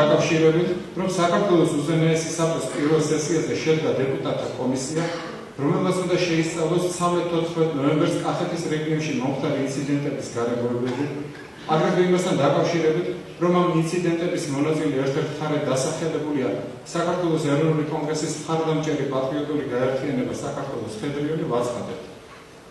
დაკავშირებით, რომ საქართველოს უზენაესი საბჭოს პირველ სესიაზე შედგა დეპუტატთა კომისია, რომელმაც უნდა შეისწავლოს 13-14 ნოემბერს კახეთის რეგიონში მომხდარი ინციდენტების გარემოებები, აგრეთვე იმასთან დაკავშირებით, რომ ამ ინციდენტების მონაწილე ერთ-ერთი მხარე დასახელებულია საქართველოს ეროვნული კონგრესის მხარდამჭერი პატრიოტული გაერთიანება საქართველოს ფედერალური ვაცხადებთ.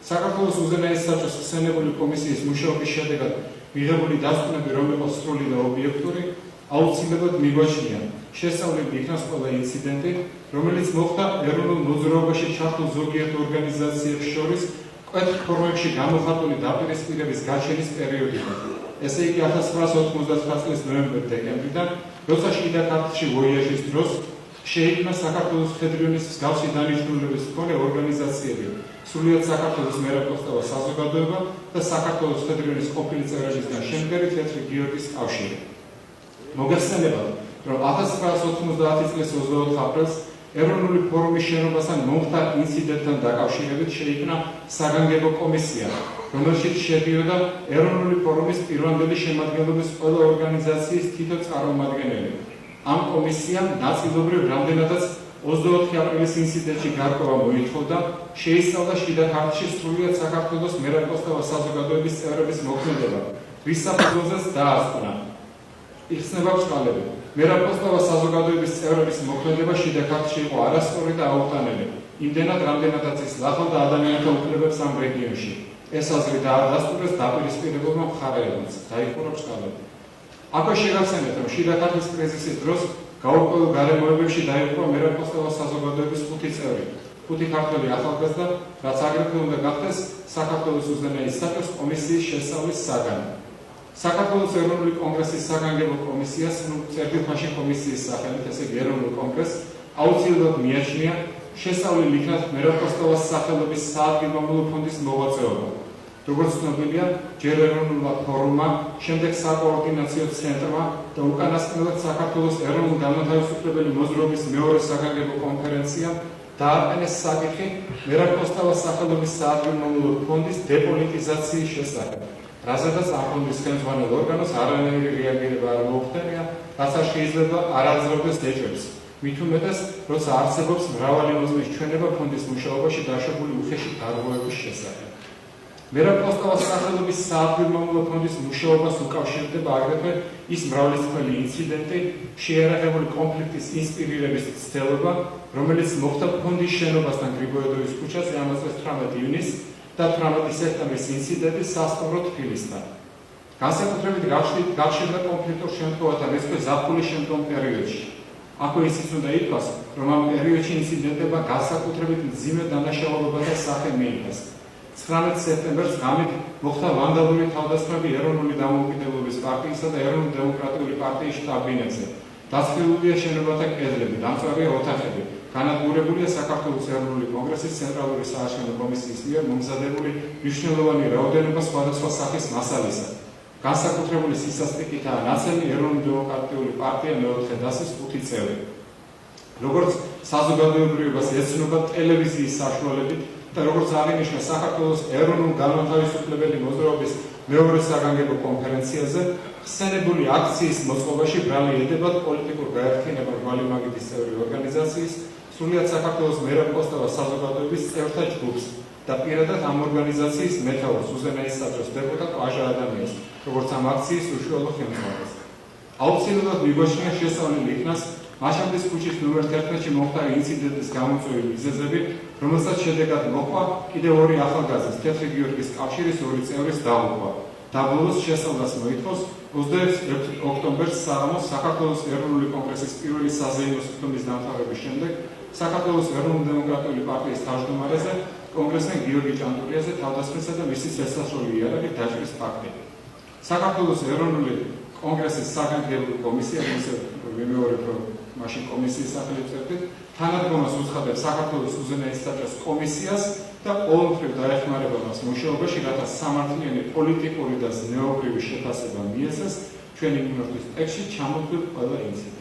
საქართველოს უზენაესი საბჭოს ხსენებული კომისიის მუშაობის შედეგად მიღებული დასკვნები, რომ იყო სრული და ობიექტური, აუცილებლად მიგვაჩნია შესწავლილი იქნას ყველა ინციდენტი, რომელიც მოხდა ეროვნულ მოძრაობაში ჩართულ ზოგიერთ ორგანიზაციებს შორის კვეთრ ფორმებში გამოხატული დაპირისპირების გაჩენის პერიოდიდან. ესე იგი 1999 წლის ნოემბერ-დეკემბრიდან, როცა შიდა ქართლში ვოიაჟის დროს შეიქმნა საქართველოს ფედერაციის მსგავსი დანიშნულების მქონე ორგანიზაციები, სრულიად საქართველოს მერაფოსტავა საზოგადოება და საქართველოს ფედერაციის ყოფილი წევრებისგან შემდგარი თეთრი გიორგის კავშირი. მოგეხსენებათ, რომ 1990 წლის 24 აპრილს ეროვნული ფორუმის შენობასთან მომხდარ ინციდენტთან დაკავშირებით შეიქმნა საგანგებო კომისია, რომელშიც შედიოდა ეროვნული ფორუმის პირვანდელი შემადგენლობის ყველა ორგანიზაციის თითო წარმომადგენელი. ამ კომისიამ ნაწილობრივ რამდენადაც 24 აპრილის ინციდენტში გარკვევა მოითხოვდა, შეისწავლა შიდა ქართლში სრულიად საქართველოს მერაფოსტავა საზოგადოების წევრების მოქმედება, რის საფუძველზეც დაასკვნა. იხსნება ბრალები. მერაფოსტავა საზოგადოების წევრების მოქმედება შიდა ქართლში იყო არასწორი და აუტანელი. იმდენად, რამდენადაც ის ლახავდა ადამიანთა უფლებებს ამ რეგიონში. ეს აზრი დაადასტურეს დაპირისპირებულმა მხარეებმაც. დაიხურა ბრალები. აქვე შეგახსენეთ, რომ შიდა ქართლის კრიზისის დროს გაურკვეველ გარემოებებში დაიხურა მერაფოსტავა საზოგადოების 5 წევრი, 5 ქართველი ახალგაზრდა, რაც აგრეთვე უნდა გახდეს საქართველოს უზენაესი საბჭოს კომისიის შესწავლის საგანი. საქართველოს ეროვნული კონგრესის საგანგებო კომისიას, წერტილფაში კომისიის სახელით, ესე იგი ეროვნულ კონგრესს, აუცილებლად მიაჩნია შესწავლილი იქნას მერაფოსტავას სახელობის საადგილმამულო ფონდის მოღვაწეობა. როგორც ცნობილია, ჯერ ეროვნულმა ფორუმმა, შემდეგ საკოორდინაციო ცენტრმა და უკანასკნელად საქართველოს ეროვნულ-განმათავისუფლებელი მოძრაობის მეორე საგანგებო კონფერენციამ დააყენეს საკითხი მერაფოსტავას სახელობის საადგილმამულო ფონდის დეპოლიტიზაციის შესახებ. რაზედაც ამ ფონდის ხელმძღვანელ ორგანოს არანაირი რეაგირება არ მოუხდენია, რაც არ შეიძლება არ აძლევდეს ეჭვებს. მით უმეტეს, როცა არსებობს მრავალი მოწმის ჩვენება ფონდის მუშაობაში დაშვებული უხეში დარღვევების შესახებ. მერაფოსტავას სახელობის საადგილმამულო ფონდის მუშაობას უკავშირდება აგრეთვე ის მრავალრიცხოვანი ინციდენტი, შეიარაღებული კონფლიქტის ინსპირირების ცდელობა, რომელიც მოხდა ფონდის შენობასთან გრიბოედოვის ქუჩაზე 18 ივნისს და 18 სექტემბრის ინციდენტი სასტუმრო თბილისთან. განსაკუთრებით გახშირდა კონფლიქტურ შემთხვევათა რიცხვი ზაფხულის შემდგომ პერიოდში. აქვე ისიც უნდა ითქვას, რომ ამ პერიოდში ინციდენტებმა განსაკუთრებით მძიმე დანაშაულებათა სახე მიიღეს. 19 სექტემბერს ღამით მოხდა ვანდალური თავდასხმები ეროვნული დამოუკიდებლობის პარტიისა და ეროვნული დემოკრატიული პარტიის შტაბ-ბინებზე. დაცლებულია შენობათა კედლები, დამწვარია ოთახები. განადგურებულია საქართველოს ეროვნული კონგრესის ცენტრალური საარჩევნო კომისიის მიერ მომზადებული მნიშვნელოვანი რაოდენობა სხვადასხვა სახის მასალისა. განსაკუთრებული სისასტიკითაა ნაცემი ეროვნული დემოკრატიული პარტია მეოთხე დასის 5 წევრი. როგორც საზოგადოებრივებას ეცნობა ტელევიზიის საშუალებით და როგორც აღინიშნა საქართველოს ეროვნულ-განმათავისუფლებელი მოძრაობის მეორე საგანგებო კონფერენციაზე, ხსენებული აქციის მოწყობაში ბრალი ედებათ პოლიტიკურ გაერთიანება მრგვალი მაგიდის წევრი ორგანიზაციის, სრულიად საქართველოს მერაფოსტავას საზოგადოების წევრთა ჯგუფს და პირადად ამ ორგანიზაციის მეთაურს, უზენაესი საბჭოს დეპუტატ ვაჟა ადამიანს, როგორც ამ აქციის უშუალო ხელმძღვანელს. აუცილებლად მიგვაჩნია შესწავლილი იქნას მაშამდის ქუჩის ნომერ 11-ში მომხდარი ინციდენტის გამოწვეული მიზეზები, რომელსაც შედეგად მოყვა კიდევ 2 ახალგაზრდის თეთრი გიორგის კავშირის 2 წევრის დაღუპვა. დაბოლოს შესწავლას მოითხოვს 21 ოქტომბერს საღამოს საქართველოს ეროვნული კონგრესის პირველი საზეიმო სხდომის დამთავრების შემდეგ საქართველოს ეროვნულ-დემოკრატიული პარტიის თავმჯდომარეზე, კონგრესმენ გიორგი ჭანტურიაზე თავდასხმისა და მისი შესასრული იარაღით დაჭრის ფაქტი. საქართველოს ეროვნული კონგრესის საგანგებო კომისია, ვიმეორებ, რომ მაშინ კომისიის სახელით წერდით, თანადგომას უცხადებს საქართველოს უზენაესი საბჭოს კომისიას და ყოველმხრივ დაეხმარება მას მუშაობაში, რათა სამართლიანი პოლიტიკური და ზნეობრივი შეფასება მიეცეს ჩვენი მიმართვის ტექსტში ჩამოთვლილ ყველა ინციდენტს.